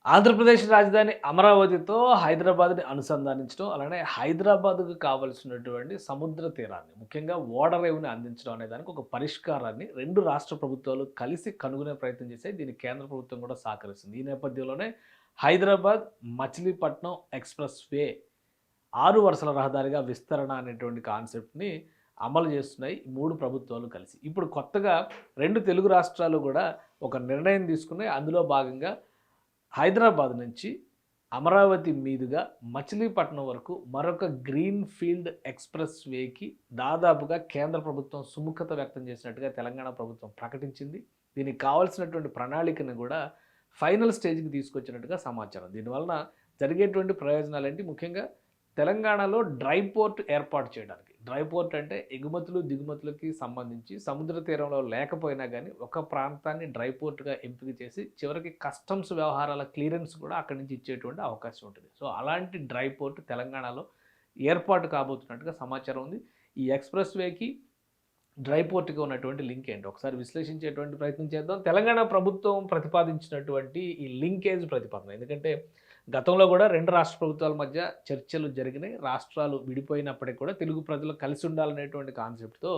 ఆంధ్రప్రదేశ్ రాజధాని అమరావతితో హైదరాబాద్‌ని అనుసంధానించడం, అలానే హైదరాబాద్‌కు కావాల్సినటువంటి సముద్ర తీరాన్ని, ముఖ్యంగా ఓడరేవుని అందించడం అనే దానికి ఒక పరిష్కారాన్ని 2 రాష్ట్ర ప్రభుత్వాలు కలిసి కనుగొనే ప్రయత్నం చేశాయి. దీనికి కేంద్ర ప్రభుత్వం కూడా సహకరిస్తుంది. ఈ నేపథ్యంలోనే హైదరాబాద్ మచిలీపట్నం ఎక్స్‌ప్రెస్ వే 6 వరుసల రహదారిగా విస్తరణ అనేటువంటి కాన్సెప్ట్‌ని అమలు చేస్తున్నాయి ఈ 3 ప్రభుత్వాలు కలిసి. ఇప్పుడు కొత్తగా 2 తెలుగు రాష్ట్రాలు కూడా ఒక నిర్ణయం తీసుకున్నాయి. అందులో భాగంగా హైదరాబాద్ నుంచి అమరావతి మీదుగా మచిలీపట్నం వరకు మరొక గ్రీన్ ఫీల్డ్ ఎక్స్‌ప్రెస్ వేకి దాదాపుగా కేంద్ర ప్రభుత్వం సుముఖత వ్యక్తం చేసినట్టుగా తెలంగాణ ప్రభుత్వం ప్రకటించింది. దీనికి కావాల్సినటువంటి ప్రణాళికను కూడా ఫైనల్ స్టేజ్‌కి తీసుకొచ్చినట్టుగా సమాచారం. దీనివలన జరిగేటువంటి ప్రయోజనాలేంటి? ముఖ్యంగా తెలంగాణలో డ్రై పోర్ట్ ఏర్పాటు చేయడానికి. డ్రై పోర్ట్ అంటే ఎగుమతులు, దిగుమతులకి సంబంధించి సముద్ర తీరంలో లేకపోయినా గానీ, ఒక ప్రాంతాన్ని డ్రై పోర్ట్‌గా ఎంపిక చేసి, చివరికి కస్టమ్స్ వ్యవహారాల క్లియరెన్స్ కూడా అక్కడి నుంచి ఇచ్చేటువంటి అవకాశం ఉంటుంది. సో, అలాంటి డ్రై పోర్ట్ తెలంగాణలో ఏర్పాటు కాబోతున్నట్టుగా సమాచారం ఉంది. ఈ ఎక్స్‌ప్రెస్ వేకి, డ్రై పోర్ట్‌కి ఉన్నటువంటి లింక్ ఏంటి? ఒకసారి విశ్లేషించేటువంటి ప్రయత్నం చేద్దాం. తెలంగాణ ప్రభుత్వం ప్రతిపాదించినటువంటి ఈ లింకేజ్ ప్రతిపాదన. ఎందుకంటే గతంలో కూడా 2 రాష్ట్ర ప్రభుత్వాల మధ్య చర్చలు జరిగినాయి. రాష్ట్రాలు విడిపోయినప్పటికీ కూడా తెలుగు ప్రజలు కలిసి ఉండాలనేటువంటి కాన్సెప్ట్‌తో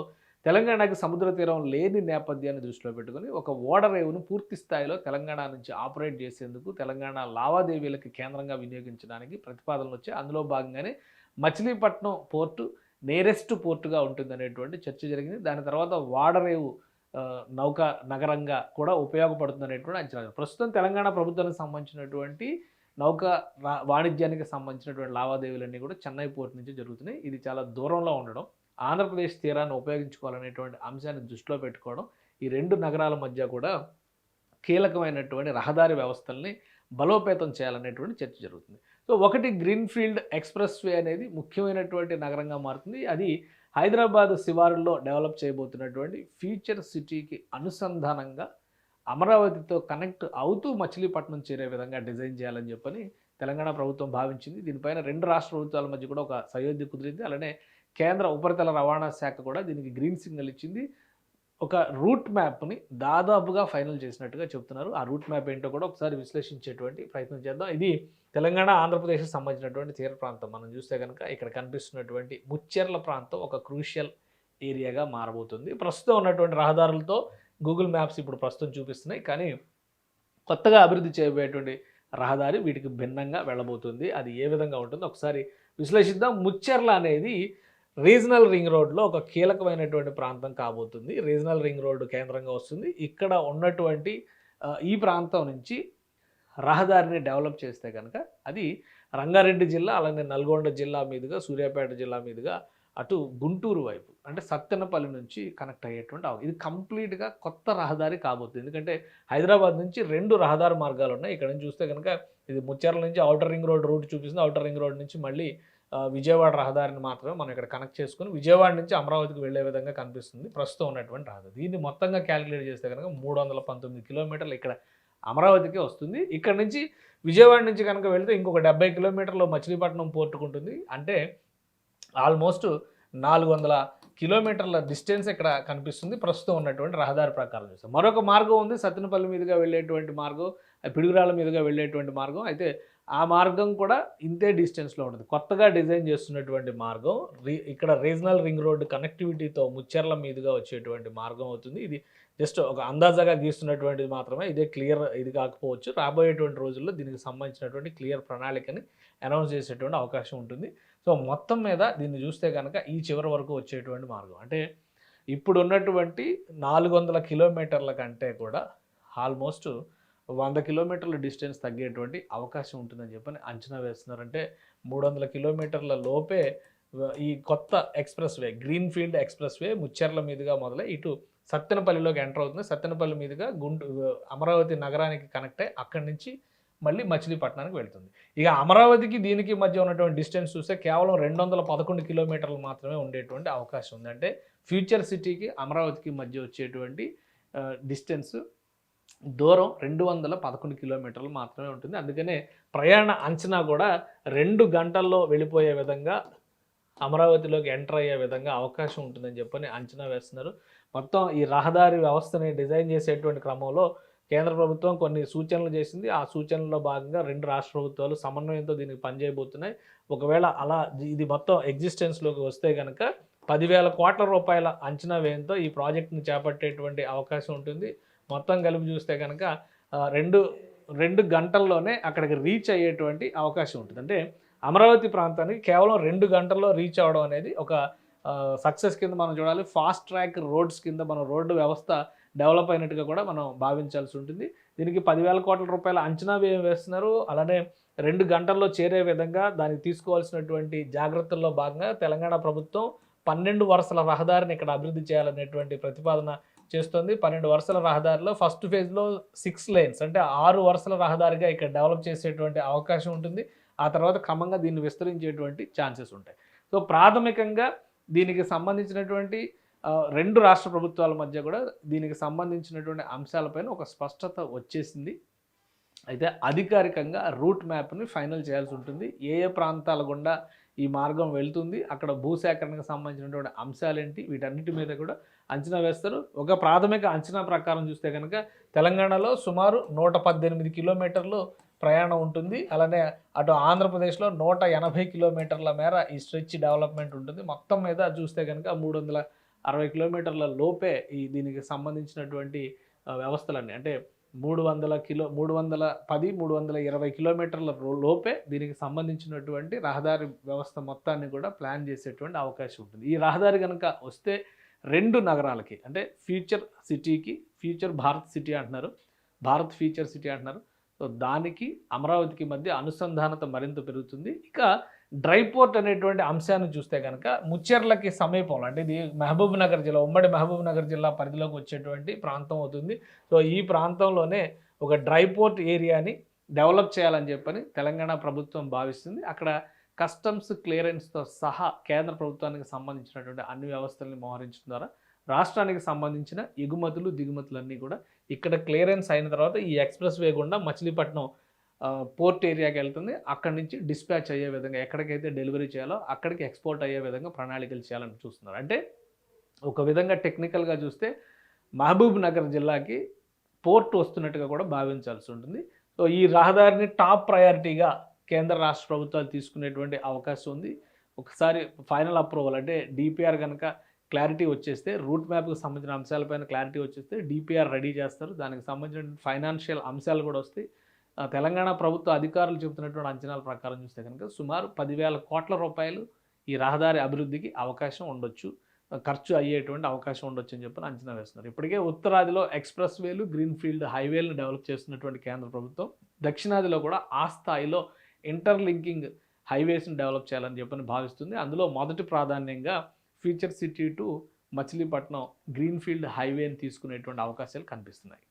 తెలంగాణకి సముద్ర తీరం లేని నేపథ్యాన్ని దృష్టిలో పెట్టుకొని ఒక ఓడరేవును పూర్తి స్థాయిలో తెలంగాణ నుంచి ఆపరేట్ చేసేందుకు, తెలంగాణ లావాదేవీలకి కేంద్రంగా వినియోగించడానికి ప్రతిపాదనలొచ్చాయి. అందులో భాగంగానే మచిలీపట్నం పోర్టు నియరెస్ట్ పోర్టుగా ఉంటుందనేటువంటి చర్చ జరిగింది. దాని తర్వాత ఓడరేవు నౌకా నగరంగా కూడా ఉపయోగపడుతుందనేటువంటి అంచనా. ప్రస్తుతం తెలంగాణ ప్రభుత్వానికి సంబంధించినటువంటి నౌకా వాణిజ్యానికి సంబంధించినటువంటి లావాదేవీలన్నీ కూడా చెన్నై పోర్ట్ నుంచి జరుగుతున్నాయి. ఇది చాలా దూరంలో ఉండడం, ఆంధ్రప్రదేశ్ తీరాన్ని ఉపయోగించుకోవాలనేటువంటి అంశాన్ని దృష్టిలో పెట్టుకోవడం, ఈ 2 నగరాల మధ్య కూడా కీలకమైనటువంటి రహదారి వ్యవస్థల్ని బలోపేతం చేయాలనేటువంటి చర్చ జరుగుతుంది. సో, ఒకటి గ్రీన్‌ఫీల్డ్ ఎక్స్‌ప్రెస్ వే అనేది ముఖ్యమైనటువంటి నగరంగా మారుతుంది. అది హైదరాబాద్ శివారుల్లో డెవలప్ చేయబోతున్నటువంటి ఫ్యూచర్ సిటీకి అనుసంధానంగా అమరావతితో కనెక్ట్ అవుతూ మచిలీపట్నం చేరే విధంగా డిజైన్ చేయాలని చెప్పని తెలంగాణ ప్రభుత్వం భావించింది. దీనిపైన 2 రాష్ట్ర ప్రభుత్వాల మధ్య కూడా ఒక సయోధ్య కుదిరింది. అలానే కేంద్ర ఉపరితల రవాణా శాఖ కూడా దీనికి గ్రీన్ సిగ్నల్ ఇచ్చింది. ఒక రూట్ మ్యాప్‌ని దాదాపుగా ఫైనల్ చేసినట్టుగా చెప్తున్నారు. ఆ రూట్ మ్యాప్ ఏంటో కూడా ఒకసారి విశ్లేషించేటువంటి ప్రయత్నం చేద్దాం. ఇది తెలంగాణ, ఆంధ్రప్రదేశ్‌కి సంబంధించినటువంటి తీర ప్రాంతం. మనం చూస్తే గనుక ఇక్కడ కనిపిస్తున్నటువంటి ముచ్చెర్ల ప్రాంతం ఒక క్రూషియల్ ఏరియాగా మారబోతుంది. ప్రస్తుతం ఉన్నటువంటి రహదారులతో గూగుల్ మ్యాప్స్ ఇప్పుడు ప్రస్తుతం చూపిస్తున్నాయి. కానీ కొత్తగా అభివృద్ధి చేయబోయేటువంటి రహదారి వీటికి భిన్నంగా వెళ్ళబోతుంది. అది ఏ విధంగా ఉంటుందో ఒకసారి విశ్లేషిద్దాం. ముచ్చెర్ల అనేది రీజనల్ రింగ్ రోడ్‌లో ఒక కీలకమైనటువంటి ప్రాంతం కాబోతుంది. రీజనల్ రింగ్ రోడ్ కేంద్రంగా వస్తుంది. ఇక్కడ ఉన్నటువంటి ఈ ప్రాంతం నుంచి రహదారిని డెవలప్ చేస్తే కనుక అది రంగారెడ్డి జిల్లా, అలానే నల్గొండ జిల్లా మీదుగా, సూర్యాపేట జిల్లా మీదుగా అటు గుంటూరు వైపు అంటే సత్తెనపల్లి నుంచి కనెక్ట్ అయ్యేటువంటి ఇది కంప్లీట్‌గా కొత్త రహదారి కాబోతుంది. ఎందుకంటే హైదరాబాద్ నుంచి 2 రహదారి మార్గాలు ఉన్నాయి. ఇక్కడ నుంచి చూస్తే కనుక ఇది ముచ్చెర్ల నుంచి ఔటర్ రింగ్ రోడ్ రూట్ చూపిస్తుంది. ఔటర్ రింగ్ రోడ్ నుంచి మళ్ళీ విజయవాడ రహదారిని మాత్రమే మనం ఇక్కడ కనెక్ట్ చేసుకొని విజయవాడ నుంచి అమరావతికి వెళ్ళే విధంగా కనిపిస్తుంది ప్రస్తుతం ఉన్నటువంటి రహదారి. దీన్ని మొత్తంగా క్యాలిక్యులేట్ చేస్తే కనుక 319 కిలోమీటర్లు ఇక్కడ అమరావతికే వస్తుంది. ఇక్కడ నుంచి విజయవాడ నుంచి కనుక వెళ్తే ఇంకొక 70 కిలోమీటర్లు మచిలీపట్నం పోర్టుకు ఉంటుంది. అంటే ఆల్మోస్ట్ 400 కిలోమీటర్ల డిస్టెన్స్ ఇక్కడ కనిపిస్తుంది ప్రస్తుతం ఉన్నటువంటి రహదారి ప్రకారం చూస్తే. మరొక మార్గం ఉంది సత్తెనపల్లి మీదుగా వెళ్ళేటువంటి మార్గం, పిడుగురాళ్ళ మీదుగా వెళ్ళేటువంటి మార్గం. అయితే ఆ మార్గం కూడా ఇంతే డిస్టెన్స్‌లో ఉంటుంది. కొత్తగా డిజైన్ చేస్తున్నటువంటి మార్గం ఇక్కడ రీజనల్ రింగ్ రోడ్ కనెక్టివిటీతో ముచ్చెర్ల మీదుగా వచ్చేటువంటి మార్గం అవుతుంది. ఇది జస్ట్ ఒక అందాజాగా గీస్తున్నటువంటిది మాత్రమే. ఇదే క్లియర్ ఇది కాకపోవచ్చు. రాబోయేటువంటి రోజుల్లో దీనికి సంబంధించినటువంటి క్లియర్ ప్రణాళికని అనౌన్స్ చేసేటువంటి అవకాశం ఉంటుంది. సో, మొత్తం మీద దీన్ని చూస్తే కనుక ఈ చివరి వరకు వచ్చేటువంటి మార్గం. అంటే ఇప్పుడున్నటువంటి 400 కిలోమీటర్ల కంటే కూడా ఆల్మోస్ట్ 100 కిలోమీటర్ల డిస్టెన్స్ తగ్గేటువంటి అవకాశం ఉంటుందని చెప్పని అంచనా వేస్తున్నారు. అంటే 300 కిలోమీటర్ల లోపే ఈ కొత్త express way, greenfield express way Mucherla మీదుగా మొదలై ఇటు సత్తెనపల్లిలోకి ఎంటర్ అవుతుంది. సత్తెనపల్లి మీదుగా అమరావతి నగరానికి కనెక్ట్ అయ్యి అక్కడి నుంచి మళ్ళీ మచిలీపట్నానికి వెళ్తుంది. ఇక అమరావతికి దీనికి మధ్య ఉన్నటువంటి డిస్టెన్స్ చూస్తే కేవలం 211 కిలోమీటర్లు మాత్రమే ఉండేటువంటి అవకాశం ఉంది. అంటే ఫ్యూచర్ సిటీకి అమరావతికి మధ్య వచ్చేటువంటి డిస్టెన్స్ దూరం 211 కిలోమీటర్లు మాత్రమే ఉంటుంది. అందుకనే ప్రయాణ అంచనా కూడా 2 గంటల్లో వెళ్ళిపోయే విధంగా అమరావతిలోకి ఎంటర్ అయ్యే విధంగా అవకాశం ఉంటుందని చెప్పని అంచనా వేస్తున్నారు. మొత్తం ఈ రహదారి వ్యవస్థని డిజైన్ చేసేటువంటి క్రమంలో కేంద్ర ప్రభుత్వం కొన్ని సూచనలు చేసింది. ఆ సూచనల్లో భాగంగా 2 రాష్ట్ర ప్రభుత్వాలు సమన్వయంతో దీనికి పనిచేయబోతున్నాయి. ఒకవేళ అలా ఇది మొత్తం ఎగ్జిస్టెన్స్‌లోకి వస్తే గనక 10,000 కోట్ల రూపాయల అంచనా వ్యయంతో ఈ ప్రాజెక్ట్‌ని చేపట్టేటువంటి అవకాశం ఉంటుంది. మొత్తం కలిపి చూస్తే గనక 2 గంటల్లోనే అక్కడికి రీచ్ అయ్యేటువంటి అవకాశం ఉంటుంది. అంటే అమరావతి ప్రాంతానికి కేవలం 2 గంటల్లో రీచ్ అవ్వడం అనేది ఒక సక్సెస్ కింద మనం చూడాలి. ఫాస్ట్ ట్రాక్ రోడ్స్ కింద మన రోడ్డు వ్యవస్థ డెవలప్ అయినట్టుగా కూడా మనం భావించాల్సి ఉంటుంది. దీనికి 10,000 కోట్ల రూపాయల అంచనా వ్యయం వేస్తున్నారు. అలానే 2 గంటల్లో చేరే విధంగా దానికి తీసుకోవాల్సినటువంటి జాగ్రత్తల్లో భాగంగా తెలంగాణ ప్రభుత్వం 12 వరుసల రహదారిని ఇక్కడ అభివృద్ధి చేయాలనేటువంటి ప్రతిపాదన చేస్తుంది. 12 వరుసల రహదారిలో ఫస్ట్ ఫేజ్‌లో 6 లేన్స్ అంటే 6 వరుసల రహదారిగా ఇక్కడ డెవలప్ చేసేటువంటి అవకాశం ఉంటుంది. ఆ తర్వాత క్రమంగా దీన్ని విస్తరించేటువంటి ఛాన్సెస్ ఉంటాయి. సో ప్రాథమికంగా దీనికి సంబంధించినటువంటి 2 రాష్ట్ర ప్రభుత్వాల మధ్య కూడా దీనికి సంబంధించినటువంటి అంశాలపైన ఒక స్పష్టత వచ్చేసింది. అయితే అధికారికంగా రూట్ మ్యాప్‌ని ఫైనల్ చేయాల్సి ఉంటుంది. ఏ ప్రాంతాల గుండా ఈ మార్గం వెళ్తుంది, అక్కడ భూసేకరణకు సంబంధించినటువంటి అంశాలేంటి, వీటన్నిటి మీద కూడా అంచనా వేస్తారు. ఒక ప్రాథమిక అంచనా ప్రకారం చూస్తే కనుక తెలంగాణలో సుమారు 118 కిలోమీటర్లు ప్రయాణం ఉంటుంది. అలానే అటు ఆంధ్రప్రదేశ్లో 180 కిలోమీటర్ల మేర ఈ స్ట్రెచ్ డెవలప్మెంట్ ఉంటుంది. మొత్తం మీద చూస్తే కనుక 360 కిలోమీటర్ల లోపే దీనికి సంబంధించినటువంటి వ్యవస్థలన్నీ అంటే 310, 320 కిలోమీటర్ల లోపే దీనికి సంబంధించినటువంటి రహదారి వ్యవస్థ మొత్తాన్ని కూడా ప్లాన్ చేసేటువంటి అవకాశం ఉంటుంది. ఈ రహదారి కనుక వస్తే 2 నగరాలకి అంటే ఫ్యూచర్ సిటీకి, ఫ్యూచర్ భారత్ సిటీ అంటున్నారు, భారత్ ఫ్యూచర్ సిటీ అంటున్నారు. సో దానికి అమరావతికి మధ్య అనుసంధానత మరింత పెరుగుతుంది. ఇక డ్రై పోర్ట్ అనేటువంటి అంశాన్ని చూస్తే కనుక ముచ్చెర్లకి సమీపంలో అంటే ఇది మహబూబ్ నగర్ జిల్లా, ఉమ్మడి మహబూబ్ నగర్ జిల్లా పరిధిలోకి వచ్చేటువంటి ప్రాంతం అవుతుంది. సో ఈ ప్రాంతంలోనే ఒక డ్రై పోర్ట్ ఏరియాని డెవలప్ చేయాలని చెప్పని తెలంగాణ ప్రభుత్వం భావిస్తుంది. అక్కడ కస్టమ్స్ క్లియరెన్స్తో సహా కేంద్ర ప్రభుత్వానికి సంబంధించినటువంటి అన్ని వ్యవస్థల్ని మోహరించడం ద్వారా రాష్ట్రానికి సంబంధించిన ఎగుమతులు దిగుమతులన్నీ కూడా ఇక్కడ క్లియరెన్స్ అయిన తర్వాత ఈ ఎక్స్ప్రెస్ వే గుండా మచిలీపట్నం పోర్ట్ ఏరియాకి వెళ్తుంది. అక్కడి నుంచి డిస్పాచ్ అయ్యే విధంగా ఎక్కడికైతే డెలివరీ చేయాలో అక్కడికి ఎక్స్పోర్ట్ అయ్యే విధంగా ప్రణాళికలు చేయాలని చూస్తున్నారు. అంటే ఒక విధంగా టెక్నికల్గా చూస్తే మహబూబ్ నగర్ జిల్లాకి పోర్ట్ వస్తున్నట్టుగా కూడా భావించాల్సి ఉంటుంది. సో ఈ రహదారిని టాప్ ప్రయారిటీగా కేంద్ర రాష్ట్ర ప్రభుత్వాలు తీసుకునేటువంటి అవకాశం ఉంది. ఒకసారి ఫైనల్ అప్రూవల్ అంటే డిపిఆర్ కనుక క్లారిటీ వచ్చేస్తే, రూట్ మ్యాప్కి సంబంధించిన అంశాలపైన క్లారిటీ వచ్చేస్తే డిపిఆర్ రెడీ చేస్తారు. దానికి సంబంధించిన ఫైనాన్షియల్ అంశాలు కూడా వస్తాయి. తెలంగాణ ప్రభుత్వ అధికారులు చెబుతున్నటువంటి అంచనాల ప్రకారం చూస్తే కనుక సుమారు 10,000 కోట్ల రూపాయలు ఈ రహదారి అభివృద్ధికి అవకాశం ఉండొచ్చు, ఖర్చు అయ్యేటువంటి అవకాశం ఉండొచ్చు అని చెప్పి అంచనా వేస్తున్నారు. ఇప్పటికే ఉత్తరాదిలో ఎక్స్ప్రెస్ వేలు, గ్రీన్ ఫీల్డ్ హైవేలను డెవలప్ చేస్తున్నటువంటి కేంద్ర ప్రభుత్వం దక్షిణాదిలో కూడా ఆ స్థాయిలో ఇంటర్లింకింగ్ హైవేస్ని డెవలప్ చేయాలని చెప్పని భావిస్తుంది. అందులో మొదటి ప్రాధాన్యంగా future city to Machilipatnam green field హైవేని తీసుకునేటువంటి అవకాశాలు కనిపిస్తున్నాయి.